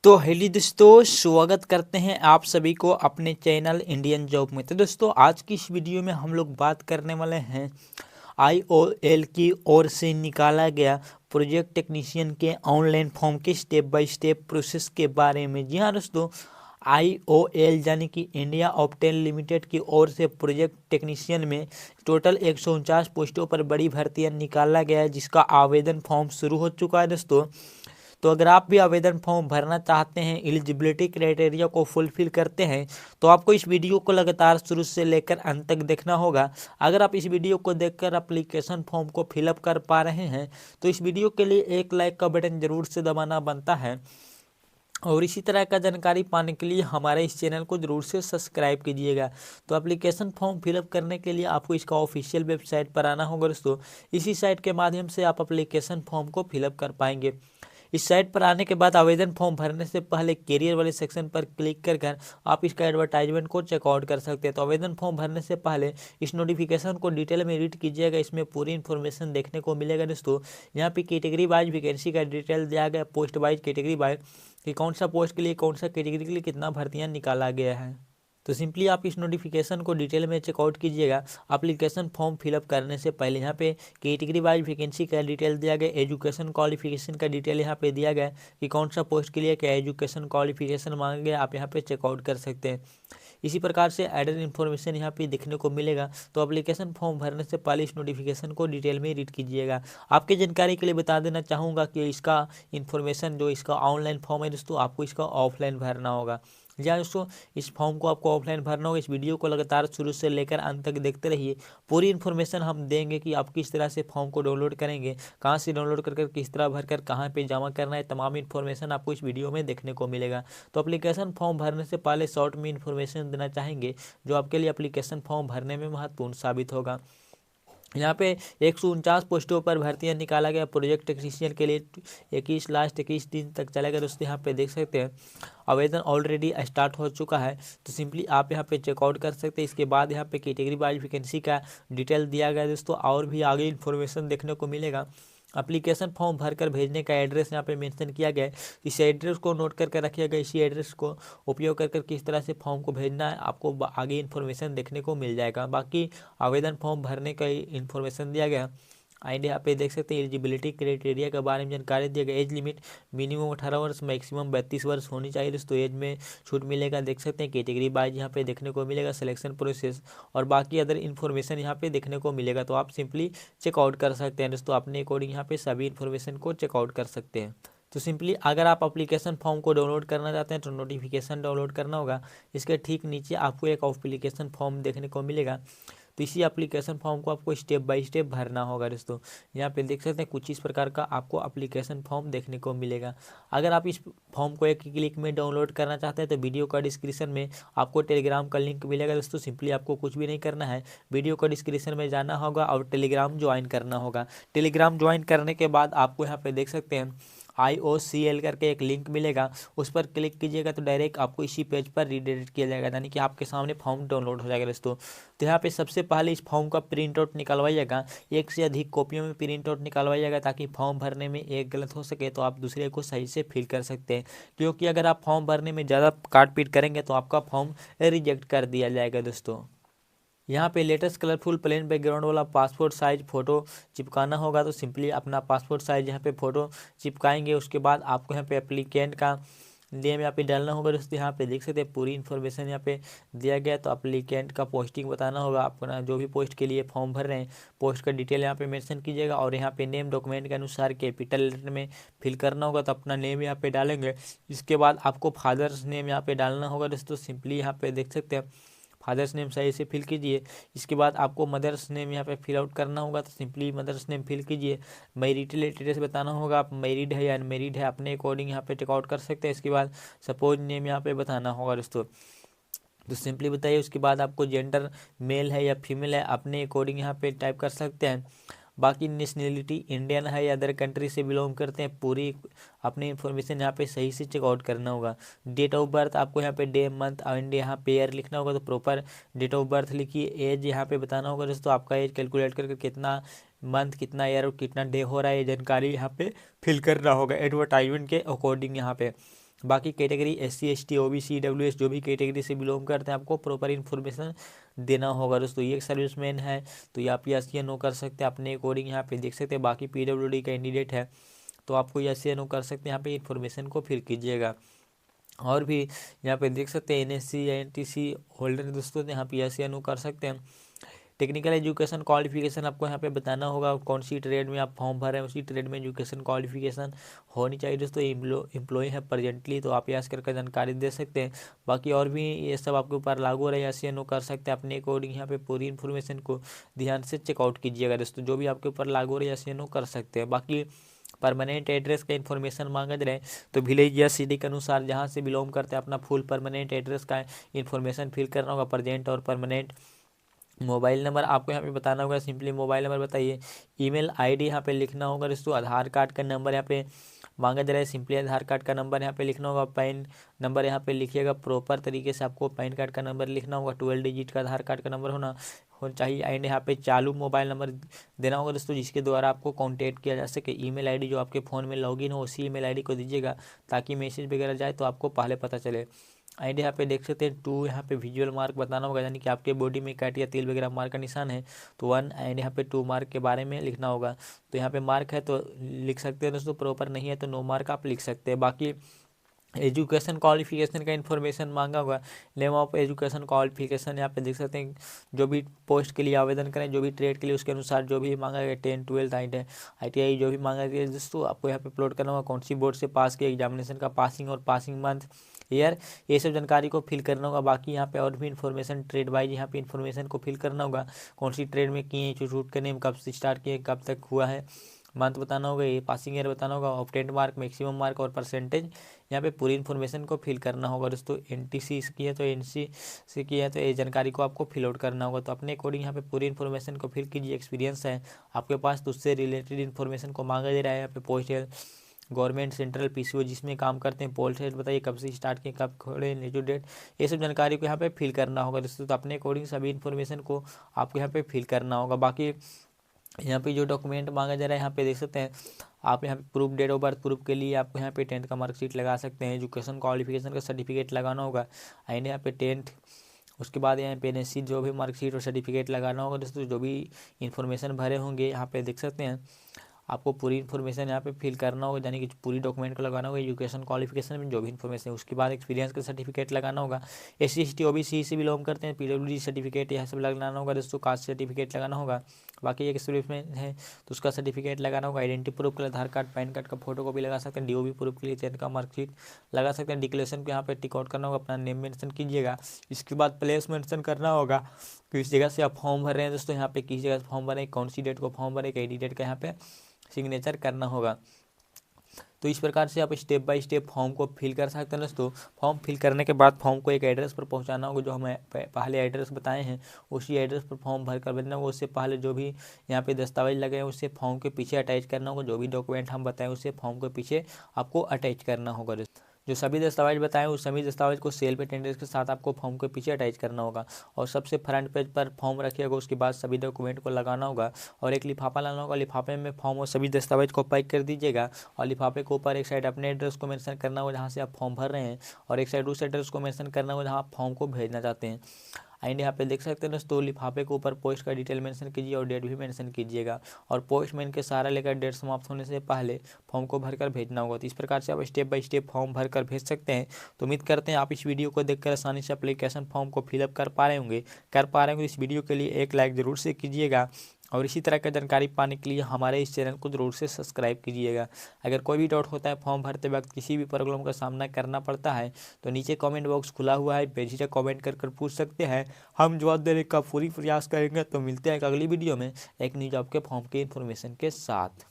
तो हेलो दोस्तों, स्वागत करते हैं आप सभी को अपने चैनल इंडियन जॉब में। तो दोस्तों, आज की इस वीडियो में हम लोग बात करने वाले हैं आईओएल की ओर से निकाला गया प्रोजेक्ट टेक्नीशियन के ऑनलाइन फॉर्म के स्टेप बाय स्टेप प्रोसेस के बारे में। जी हाँ दोस्तों, आईओएल यानी कि इंडिया ऑप्टेल लिमिटेड की ओर से प्रोजेक्ट टेक्नीशियन में टोटल 149 पोस्टों पर बड़ी भर्तियां निकाला गया है, जिसका आवेदन फॉर्म शुरू हो चुका है दोस्तों। तो अगर आप भी आवेदन फॉर्म भरना चाहते हैं, एलिजिबिलिटी क्राइटेरिया को फुलफिल करते हैं, तो आपको इस वीडियो को लगातार शुरू से लेकर अंत तक देखना होगा। अगर आप इस वीडियो को देखकर एप्लीकेशन फॉर्म को फिलअप कर पा रहे हैं, तो इस वीडियो के लिए एक लाइक का बटन जरूर से दबाना बनता है। और इसी तरह का जानकारी पाने के लिए हमारे इस चैनल को जरूर से सब्सक्राइब कीजिएगा। तो एप्लीकेशन फॉर्म फिलअप करने के लिए आपको इसका ऑफिशियल वेबसाइट पर आना होगा दोस्तों। इसी साइट के माध्यम से आप एप्लीकेशन फॉर्म को फिलअप कर पाएंगे। इस साइट पर आने के बाद आवेदन फॉर्म भरने से पहले कैरियर वाले सेक्शन पर क्लिक कर आप इसका एडवर्टाइजमेंट को चेकआउट कर सकते हैं। तो आवेदन फॉर्म भरने से पहले इस नोटिफिकेशन को डिटेल में रीड कीजिएगा, इसमें पूरी इन्फॉर्मेशन देखने को मिलेगा दोस्तों। यहाँ पे कैटेगरी वाइज वैकेंसी का डिटेल दिया गया, पोस्ट वाइज कैटेगरी वाइज कि कौन सा पोस्ट के लिए कौन सा कैटेगरी के लिए कितना भर्तियाँ निकाला गया है। तो सिंपली आप इस नोटिफिकेशन को डिटेल में चेकआउट कीजिएगा एप्लीकेशन फॉर्म फिलअप करने से पहले। यहाँ पे कैटेगरी वाइज वैकेंसी का डिटेल दिया गया, एजुकेशन क्वालिफिकेशन का डिटेल यहाँ पे दिया गया कि कौन सा पोस्ट के लिए क्या एजुकेशन क्वालिफिकेशन मांगा गया, आप यहाँ पे चेकआउट कर सकते हैं। इसी प्रकार से एडेड इन्फॉर्मेशन यहाँ पे देखने को मिलेगा। तो एप्लीकेशन फॉर्म भरने से पहले इस नोटिफिकेशन को डिटेल में रीड कीजिएगा। आपकी जानकारी के लिए बता देना चाहूँगा कि इसका इन्फॉर्मेशन जो इसका ऑनलाइन फॉर्म है दोस्तों, आपको इसका ऑफलाइन भरना होगा। या दोस्तों, इस फॉर्म को आपको ऑफलाइन भरना होगा। इस वीडियो को लगातार शुरू से लेकर अंत तक देखते रहिए। पूरी इन्फॉर्मेशन हम देंगे कि आप किस तरह से फॉर्म को डाउनलोड करेंगे, कहाँ से डाउनलोड कर किस तरह भरकर कहाँ पे जमा करना है, तमाम इन्फॉर्मेशन आपको इस वीडियो में देखने को मिलेगा। तो एप्लीकेशन फॉर्म भरने से पहले शॉर्ट में इन्फॉर्मेशन देना चाहेंगे जो आपके लिए एप्लीकेशन फॉर्म भरने में महत्वपूर्ण साबित होगा। यहाँ पे 149 पोस्टों पर भर्तियां निकाला गया प्रोजेक्ट टेक्नीशियन के लिए। 21 दिन तक चलेगा दोस्तों। यहाँ पे देख सकते हैं आवेदन ऑलरेडी स्टार्ट हो चुका है। तो सिंपली आप यहाँ पे चेकआउट कर सकते हैं। इसके बाद यहाँ पे कैटेगरी वाइज वैकेंसी का डिटेल दिया गया है दोस्तों, और भी आगे इन्फॉर्मेशन देखने को मिलेगा। एप्लीकेशन फॉर्म भरकर भेजने का एड्रेस यहाँ पे मेंशन किया गया है। इस एड्रेस को नोट करके रखिएगा। इसी एड्रेस को उपयोग कर किस तरह से फॉर्म को भेजना है, आपको आगे इन्फॉर्मेशन देखने को मिल जाएगा। बाकी आवेदन फॉर्म भरने का इन्फॉर्मेशन दिया गया। एंड यहाँ पे देख सकते हैं एलिजिबिलिटी क्राइटेरिया के बारे में जानकारी दिया गया। एज लिमिट मिनिमम 18 वर्ष, मैक्सिमम 32 वर्ष होनी चाहिए दोस्तों। एज में छूट मिलेगा, देख सकते हैं कैटेगरी वाइज यहाँ पे देखने को मिलेगा, सिलेक्शन प्रोसेस और बाकी अदर इन्फॉर्मेशन यहाँ पे देखने को मिलेगा। तो आप सिंपली चेकआउट कर सकते हैं दोस्तों, अपने अकॉर्डिंग यहाँ पे सभी इन्फॉर्मेशन को चेकआउट कर सकते हैं। तो सिंपली अगर आप एप्लीकेशन फॉर्म को डाउनलोड करना चाहते हैं तो नोटिफिकेशन डाउनलोड करना होगा। इसके ठीक नीचे आपको एक एप्लीकेशन फॉर्म देखने को मिलेगा। तो इसी एप्लीकेशन फॉर्म को आपको स्टेप बाय स्टेप भरना होगा दोस्तों। यहाँ पे देख सकते हैं कुछ इस प्रकार का आपको एप्लीकेशन फॉर्म देखने को मिलेगा। अगर आप इस फॉर्म को एक क्लिक में डाउनलोड करना चाहते हैं तो वीडियो का डिस्क्रिप्शन में आपको टेलीग्राम का लिंक मिलेगा दोस्तों। सिंपली आपको कुछ भी नहीं करना है, वीडियो का डिस्क्रिप्शन में जाना होगा और टेलीग्राम ज्वाइन करना होगा। टेलीग्राम ज्वाइन करने के बाद आपको यहाँ पे देख सकते हैं IOCL करके एक लिंक मिलेगा, उस पर क्लिक कीजिएगा तो डायरेक्ट आपको इसी पेज पर रीडायरेक्ट किया जाएगा, यानी कि आपके सामने फॉर्म डाउनलोड हो जाएगा दोस्तों। तो यहाँ पे सबसे पहले इस फॉर्म का प्रिंट आउट निकलवाइएगा। एक से अधिक कॉपियों में प्रिंट आउट निकलवाइएगा ताकि फॉर्म भरने में एक गलत हो सके तो आप दूसरे को सही से फिल कर सकते हैं। क्योंकि अगर आप फॉर्म भरने में ज़्यादा काट पीट करेंगे तो आपका फॉर्म रिजेक्ट कर दिया जाएगा दोस्तों। यहाँ पे लेटेस्ट कलरफुल प्लेन बैकग्राउंड वाला पासपोर्ट साइज फ़ोटो चिपकाना होगा। तो सिंपली अपना पासपोर्ट साइज यहाँ पे फ़ोटो चिपकाएंगे। उसके बाद आपको यहाँ पे एप्लीकेंट का नेम यहाँ पे डालना होगा दोस्तों। यहाँ पे देख सकते हैं पूरी इन्फॉर्मेशन यहाँ पे दिया गया। तो एप्लीकेंट का पोस्टिंग बताना होगा, अपना जो भी पोस्ट के लिए फॉर्म भर रहे हैं पोस्ट का डिटेल यहाँ पे मेंशन कीजिएगा। और यहाँ पे नेम डॉक्यूमेंट के अनुसार कैपिटल लेटर में फिल करना होगा, तो अपना नेम यहाँ पे डालेंगे। इसके बाद आपको फादर्स नेम यहाँ पे डालना होगा दोस्तों। सिंपली यहाँ पे देख सकते हैं फादर्स नेम सही से फिल कीजिए। इसके बाद आपको मदर्स नेम यहाँ पे फिल आउट करना होगा। तो सिंपली मदर्स नेम फिल कीजिए। मैरिटल स्टेटस बताना होगा, आप मैरिड है या अनमैरिड है, अपने अकॉर्डिंग यहाँ पे टेकआउट कर सकते हैं। इसके बाद सपोज नेम यहाँ पे बताना होगा दोस्तों। तो सिंपली बताइए। उसके बाद आपको जेंडर मेल है या फीमेल है, अपने अकॉर्डिंग यहाँ पे टाइप कर सकते हैं। बाकी नेशनलिटी इंडियन है या अदर कंट्री से बिलोंग करते हैं, पूरी अपनी इन्फॉर्मेशन यहाँ पे सही से चेकआउट करना होगा। डेट ऑफ बर्थ आपको यहाँ पे डे मंथ एंड यहाँ पे ईयर लिखना होगा। तो प्रॉपर डेट ऑफ बर्थ लिखिए। एज यहाँ पे बताना होगा दोस्तों, आपका एज कैलकुलेट करके कितना मंथ कितना ईयर और कितना डे हो रहा है ये जानकारी यहाँ पे फिल करना होगा एडवर्टाइजमेंट के अकॉर्डिंग यहाँ पे। बाकी category SC ST OBC EWS जो भी कैटेगरी से बिलोंग करते हैं आपको प्रॉपर इन्फॉर्मेशन देना होगा दोस्तों। ये एक सर्विसमैन है तो ये आप यस या नो कर सकते हैं अपने अकॉर्डिंग, यहाँ पे देख सकते हैं। बाकी PWD कैंडिडेट है तो आपको यस या नो कर सकते हैं, यहाँ पे इन्फॉर्मेशन को फिल कीजिएगा। और भी यहाँ पे देख सकते हैं NSC या NTC होल्डर दोस्तों यहाँ पे यस या नो कर सकते हैं। टेक्निकल एजुकेशन क्वालिफिकेशन आपको यहाँ पे बताना होगा, कौन सी ट्रेड में आप फॉर्म भर रहे हैं उसी ट्रेड में एजुकेशन क्वालिफिकेशन होनी चाहिए दोस्तों। एम्प्लॉय है प्रेजेंटली तो आप यस करके जानकारी दे सकते हैं। बाकी और भी ये सब आपके ऊपर लागू हो रहा है, यस या नो कर सकते हैं अपने अकॉर्डिंग। यहाँ पे पूरी इन्फॉर्मेशन को ध्यान से चेकआउट कीजिएगा दोस्तों, जो भी आपके ऊपर लागू हो रहा है यस या नो कर सकते हैं। बाकी परमानेंट एड्रेस का इन्फॉर्मेशन मांगा रहे तो विलेज या सिटी के अनुसार जहाँ से बिलोंग करते हैं अपना फुल परमानेंट एड्रेस का इन्फॉर्मेशन फिल करना होगा। प्रेजेंट और परमानेंट मोबाइल नंबर आपको यहाँ पे बताना होगा, सिंपली मोबाइल नंबर बताइए। ईमेल आईडी यहाँ पे लिखना होगा दोस्तों। आधार कार्ड का नंबर यहाँ पे मांगा जा रहा है, सिंपली आधार कार्ड का नंबर यहाँ पे लिखना होगा। पैन नंबर यहाँ पे लिखिएगा, प्रॉपर तरीके से आपको पैन कार्ड का नंबर लिखना होगा। 12 डिजिट का आधार कार्ड का नंबर होना चाहिए। एंड यहाँ पे चालू मोबाइल नंबर देना होगा दोस्तों जिसके द्वारा आपको कांटेक्ट किया जा सके। ईमेल आईडी जो आपके फ़ोन में लॉगिन हो उसी ईमेल आईडी को दीजिएगा ताकि मैसेज वगैरह जाए तो आपको पहले पता चले। एंड यहाँ पे देख सकते हैं 2 यहाँ पे विजुअल मार्क बताना होगा, यानी कि आपके बॉडी में कट या तिल वगैरह मार्क का निशान है तो 1 एंड यहाँ पे 2 मार्क के बारे में लिखना होगा। तो यहाँ पे मार्क है तो लिख सकते हैं दोस्तों, प्रॉपर नहीं है तो नो मार्क आप लिख सकते हैं। बाकी एजुकेशन क्वालिफिकेशन का इन्फॉर्मेशन मांगा होगा। नेम ऑफ एजुकेशन क्वालिफिकेशन यहाँ पे देख सकते हैं, जो भी पोस्ट के लिए आवेदन करें जो भी ट्रेड के लिए उसके अनुसार जो भी मांगा गया 10 12 ITI जो भी मांगा गया दोस्तों आपको यहाँ पे अपलोड करना होगा। कौन सी बोर्ड से पास किया, एग्जामिनेशन का पासिंग और पासिंग मंथ ईयर, ये सब जानकारी को फिल करना होगा। बाकी यहाँ पे और भी इन्फॉर्मेशन ट्रेड वाइज यहाँ पे इन्फॉर्मेशन को फिल करना होगा। कौन सी ट्रेड में किए, इंस्टीट्यूट के नेम कब से स्टार्ट किए, कब तक हुआ है, मंथ बताना होगा, ये पासिंग ईयर बताना होगा, ऑब्टेन्ड मार्क, मैक्सिमम मार्क और परसेंटेज यहाँ पे पूरी इन्फॉर्मेशन को फिल करना होगा दोस्तों। NTC की है तो NC से की है तो ये जानकारी को आपको फिल आउट करना होगा। तो अपने अकॉर्डिंग यहाँ पे पूरी इन्फॉर्मेशन को फिल कीजिए। एक्सपीरियंस है आपके पास तो उससे रिलेटेड इन्फॉर्मेशन को मांगा जा रहा है। यहाँ पे पोस्ट है गवर्नमेंट सेंट्रल PCO जिसमें काम करते हैं, पोल सेट बताइए कब से स्टार्ट किए, कब खोले, न्यू डेट, ये सब जानकारी को यहाँ पे फिल करना होगा दोस्तों। तो अपने अकॉर्डिंग सभी इन्फॉर्मेशन को आपको यहाँ पे फिल करना होगा। बाकी यहाँ पे जो डॉक्यूमेंट मांगा जा रहा है यहाँ पे देख सकते हैं आप यहाँ पे proof date of birth proof के लिए आपको यहाँ पे 10th का मार्कशीट लगा सकते हैं। एजुकेशन क्वालिफिकेशन का सर्टिफिकेट लगाना होगा एंड यहाँ पे 10th, उसके बाद यहाँ पे NSC जो भी मार्कशीट और सर्टिफिकेट लगाना होगा दोस्तों। जो भी इन्फॉर्मेशन भरे होंगे यहाँ पे देख सकते हैं आपको पूरी इन्फॉर्मेशन यहाँ पे फिल करना होगा, यानी कि पूरी डॉक्यूमेंट को लगाना होगा। एजुकेशन क्वालिफिकेशन में जो भी इन्फॉर्मेशन है उसके बाद एक्सपीरियंस का सर्टिफिकेट लगाना होगा। SC ST OBC से बिलोंग करते हैं PWD सर्टिफिकेट यह सब लगाना होगा दोस्तों। कास्ट सर्टिफिकेट लगाना होगा। बाकी एक एक्सपीरियंस है तो उसका सर्टिफिकेट लगाना होगा। आइडेंटिटी प्रूफ के लिए आधार कार्ड पैन कार्ड का फोटो कॉपी लगा सकते हैं। DOB प्रूफ के लिए 10th का मार्कशीट लगा सकते हैं। डिक्लेरेशन को यहाँ पे टिक आउट करना होगा, अपना नेम मेंशन कीजिएगा। इसके बाद प्लेस मेंशन करना होगा किस जगह से आप फॉर्म भर रहे हैं दोस्तों। यहाँ पे किस जगह से फॉर्म भरें, कौन सी डेट को फॉर्म भरें, कई डेट का यहाँ पे सिग्नेचर करना होगा। तो इस प्रकार से आप स्टेप बाय स्टेप फॉर्म को फिल कर सकते हैं दोस्तों। फॉर्म फिल करने के बाद फॉर्म को एक एड्रेस पर पहुंचाना होगा, जो हमें पहले एड्रेस बताए हैं उसी एड्रेस पर फॉर्म भर कर भेजना होगा। उससे पहले जो भी यहाँ पे दस्तावेज लगे हैं उससे फॉर्म के पीछे अटैच करना होगा। जो भी डॉक्यूमेंट हम बताएं उससे फॉर्म के पीछे आपको अटैच करना होगा दोस्तों। जो सभी दस्तावेज बताएं उस सभी दस्तावेज को सेल्फ अटेंडेंस के साथ आपको फॉर्म के पीछे अटैच करना होगा और सबसे फ्रंट पेज पर फॉर्म रखिएगा। उसके बाद सभी डॉक्यूमेंट को लगाना होगा और एक लिफाफा लाना होगा। लिफाफे में फॉर्म और सभी दस्तावेज को पैक कर दीजिएगा और लिफाफे के ऊपर एक साइड अपने एड्रेस को मेंशन करना होगा जहाँ से आप फॉर्म भर रहे हैं और एक साइड उस एड्रेस को मेंशन करना होगा जहाँ आप फॉर्म को भेजना चाहते हैं। एंड यहाँ पे देख सकते हैं दोस्तों लिफाफे के ऊपर पोस्ट का डिटेल मेंशन कीजिए और डेट भी मेंशन कीजिएगा और पोस्टमैन के सहारा लेकर डेट समाप्त होने से पहले फॉर्म को भरकर भेजना होगा। तो इस प्रकार से आप स्टेप बाय स्टेप फॉर्म भरकर भेज सकते हैं। तो उम्मीद करते हैं आप इस वीडियो को देखकर आसानी से एप्लीकेशन फॉर्म को फिलअप कर पा रहे होंगे। इस वीडियो के लिए एक लाइक ज़रूर से कीजिएगा और इसी तरह का जानकारी पाने के लिए हमारे इस चैनल को जरूर से सब्सक्राइब कीजिएगा। अगर कोई भी डाउट होता है फॉर्म भरते वक्त किसी भी प्रॉब्लम का सामना करना पड़ता है तो नीचे कमेंट बॉक्स खुला हुआ है, बेझिझक कमेंट कर पूछ सकते हैं। हम जवाब देने का पूरी प्रयास करेंगे। तो मिलते हैं एक अगली वीडियो में एक न्यू जॉब के फॉर्म के इन्फॉर्मेशन के साथ।